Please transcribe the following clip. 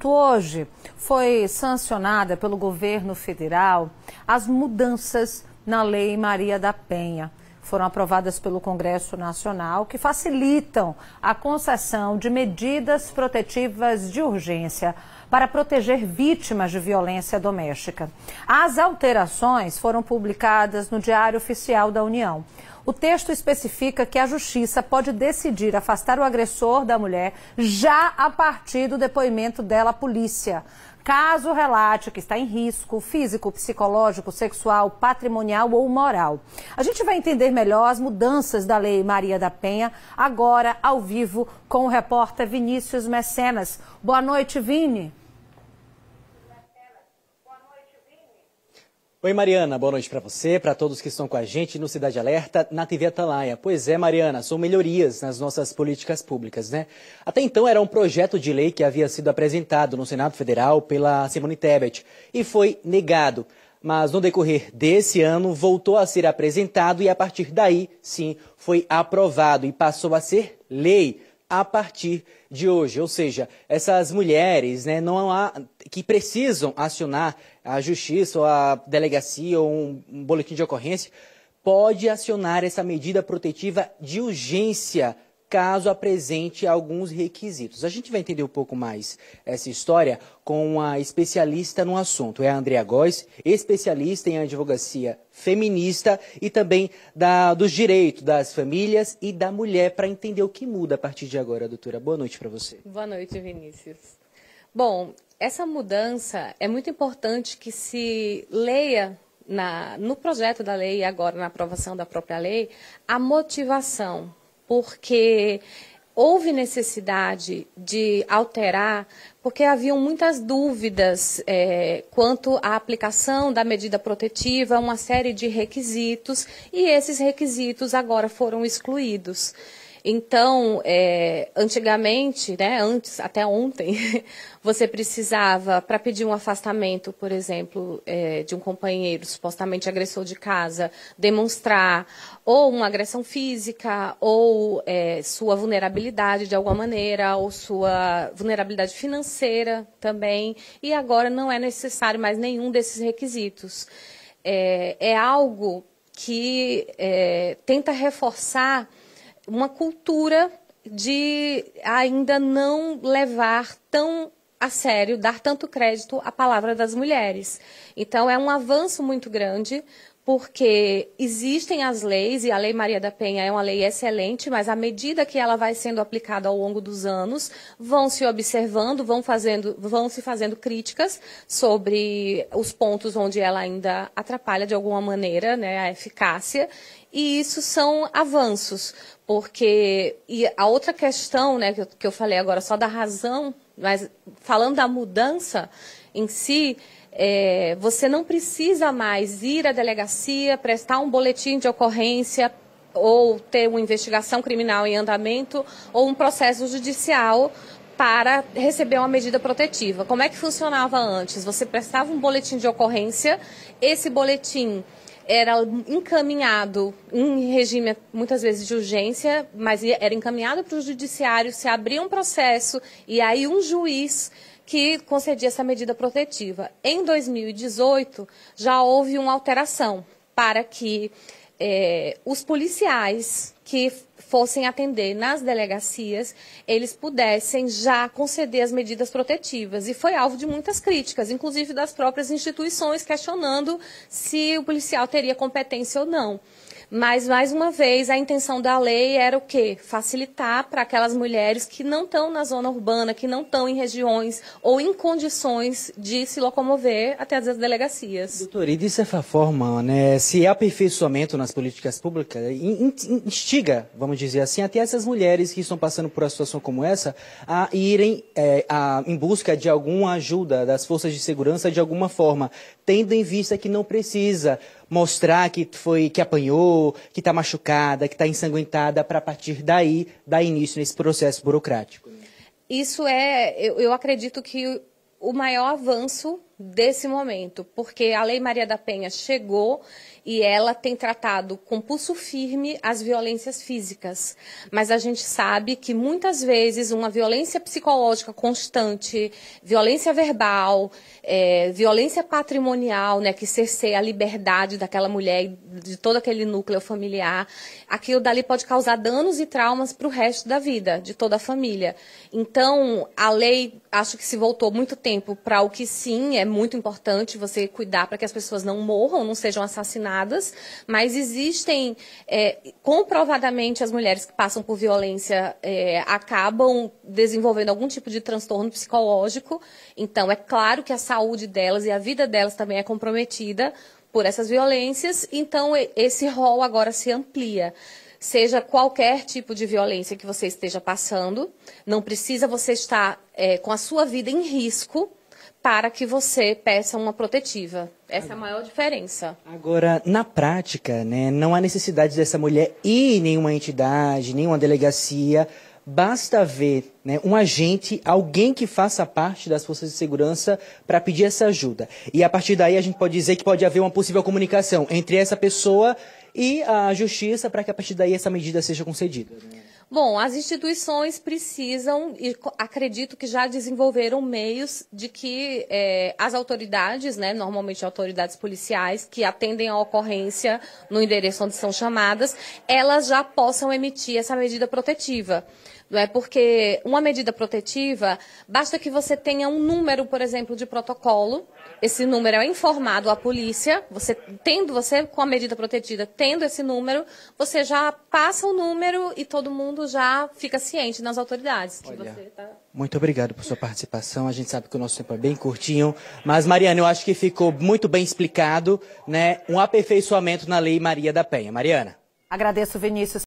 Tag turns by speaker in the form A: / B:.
A: Hoje foi sancionada pelo governo federal as mudanças na Lei Maria da Penha. Foram aprovadas pelo Congresso Nacional, que facilitam a concessão de medidas protetivas de urgência para proteger vítimas de violência doméstica. As alterações foram publicadas no Diário Oficial da União. O texto especifica que a Justiça pode decidir afastar o agressor da mulher já a partir do depoimento dela à polícia, caso relate que está em risco físico, psicológico, sexual, patrimonial ou moral. A gente vai entender melhor as mudanças da Lei Maria da Penha, agora ao vivo com o repórter Vinícius Mecenas. Boa noite, Vini.
B: Oi, Mariana, boa noite para você, para todos que estão com a gente no Cidade Alerta, na TV Atalaia. Pois é, Mariana, são melhorias nas nossas políticas públicas, né? Até então era um projeto de lei que havia sido apresentado no Senado Federal pela Simone Tebet e foi negado. Mas no decorrer desse ano voltou a ser apresentado e a partir daí, sim, foi aprovado e passou a ser lei a partir de hoje. Ou seja, essas mulheres, né, não há, que precisam acionar a justiça ou a delegacia ou um boletim de ocorrência, pode acionar essa medida protetiva de urgência caso apresente alguns requisitos. A gente vai entender um pouco mais essa história com uma especialista no assunto. É a Andrea Góes, especialista em advocacia feminista e também dos direitos das famílias e da mulher, para entender o que muda a partir de agora, doutora. Boa noite para você.
C: Boa noite, Vinícius. Bom, essa mudança é muito importante que se leia no projeto da lei e agora na aprovação da própria lei a motivação, porque houve necessidade de alterar, porque haviam muitas dúvidas quanto à aplicação da medida protetiva, uma série de requisitos, e esses requisitos agora foram excluídos. Então, antigamente, né, antes, até ontem, você precisava, para pedir um afastamento, por exemplo, de um companheiro supostamente agressor de casa, demonstrar ou uma agressão física, ou sua vulnerabilidade de alguma maneira, ou sua vulnerabilidade financeira também, e agora não é necessário mais nenhum desses requisitos. É algo que tenta reforçar uma cultura de ainda não levar tão a sério, dar tanto crédito à palavra das mulheres. Então, é um avanço muito grande, porque existem as leis, e a Lei Maria da Penha é uma lei excelente, mas à medida que ela vai sendo aplicada ao longo dos anos, vão se observando, vão se fazendo críticas sobre os pontos onde ela ainda atrapalha de alguma maneira, né, a eficácia, e isso são avanços, porque e a outra questão, né, que eu falei agora só da razão, mas falando da mudança em si, você não precisa mais ir à delegacia, prestar um boletim de ocorrência ou ter uma investigação criminal em andamento ou um processo judicial para receber uma medida protetiva. Como é que funcionava antes? Você prestava um boletim de ocorrência, esse boletim era encaminhado em regime, muitas vezes, de urgência, mas era encaminhado para o judiciário, se abria um processo e aí um juiz que concedia essa medida protetiva. Em 2018, já houve uma alteração para que os policiais que fossem atender nas delegacias, eles pudessem já conceder as medidas protetivas. E foi alvo de muitas críticas, inclusive das próprias instituições, questionando se o policial teria competência ou não. Mas, mais uma vez, a intenção da lei era o quê? Facilitar para aquelas mulheres que não estão na zona urbana, que não estão em regiões ou em condições de se locomover até as delegacias.
B: Doutora, e de certa forma, né, se é aperfeiçoamento nas políticas públicas, instiga, vamos dizer assim, até essas mulheres que estão passando por uma situação como essa, a irem em busca de alguma ajuda das forças de segurança de alguma forma, tendo em vista que não precisa mostrar que apanhou, que está machucada, que está ensanguentada, para a partir daí dar início nesse processo burocrático.
C: Isso eu acredito que o maior avanço desse momento, porque a Lei Maria da Penha chegou e ela tem tratado com pulso firme as violências físicas. Mas a gente sabe que muitas vezes uma violência psicológica constante, violência verbal, violência patrimonial, né, que cerceia a liberdade daquela mulher e de todo aquele núcleo familiar, aquilo dali pode causar danos e traumas para o resto da vida, de toda a família. Então, a lei, acho que se voltou muito tempo para o que sim é muito importante você cuidar para que as pessoas não morram, não sejam assassinadas, mas existem, comprovadamente, as mulheres que passam por violência acabam desenvolvendo algum tipo de transtorno psicológico. Então, é claro que a saúde delas e a vida delas também é comprometida por essas violências, então esse rol agora se amplia. Seja qualquer tipo de violência que você esteja passando, não precisa você estar com a sua vida em risco para que você peça uma protetiva. Essa é a maior diferença.
B: Agora, na prática, né, não há necessidade dessa mulher ir em nenhuma entidade, nenhuma delegacia. Basta ver, né, um agente, alguém que faça parte das forças de segurança para pedir essa ajuda. E a partir daí a gente pode dizer que pode haver uma possível comunicação entre essa pessoa e a justiça para que a partir daí essa medida seja concedida. Né?
C: Bom, as instituições precisam, e acredito que já desenvolveram meios de que as autoridades, né, normalmente autoridades policiais, que atendem a ocorrência no endereço onde são chamadas, elas já possam emitir essa medida protetiva. Não é porque uma medida protetiva, basta que você tenha um número, por exemplo, de protocolo. Esse número é informado à polícia. Você com a medida protetiva, tendo esse número, você já passa o número e todo mundo já fica ciente nas autoridades.
B: Muito obrigado por sua participação. A gente sabe que o nosso tempo é bem curtinho, mas, Mariana, eu acho que ficou muito bem explicado, né, um aperfeiçoamento na Lei Maria da Penha. Mariana.
A: Agradeço, Vinícius.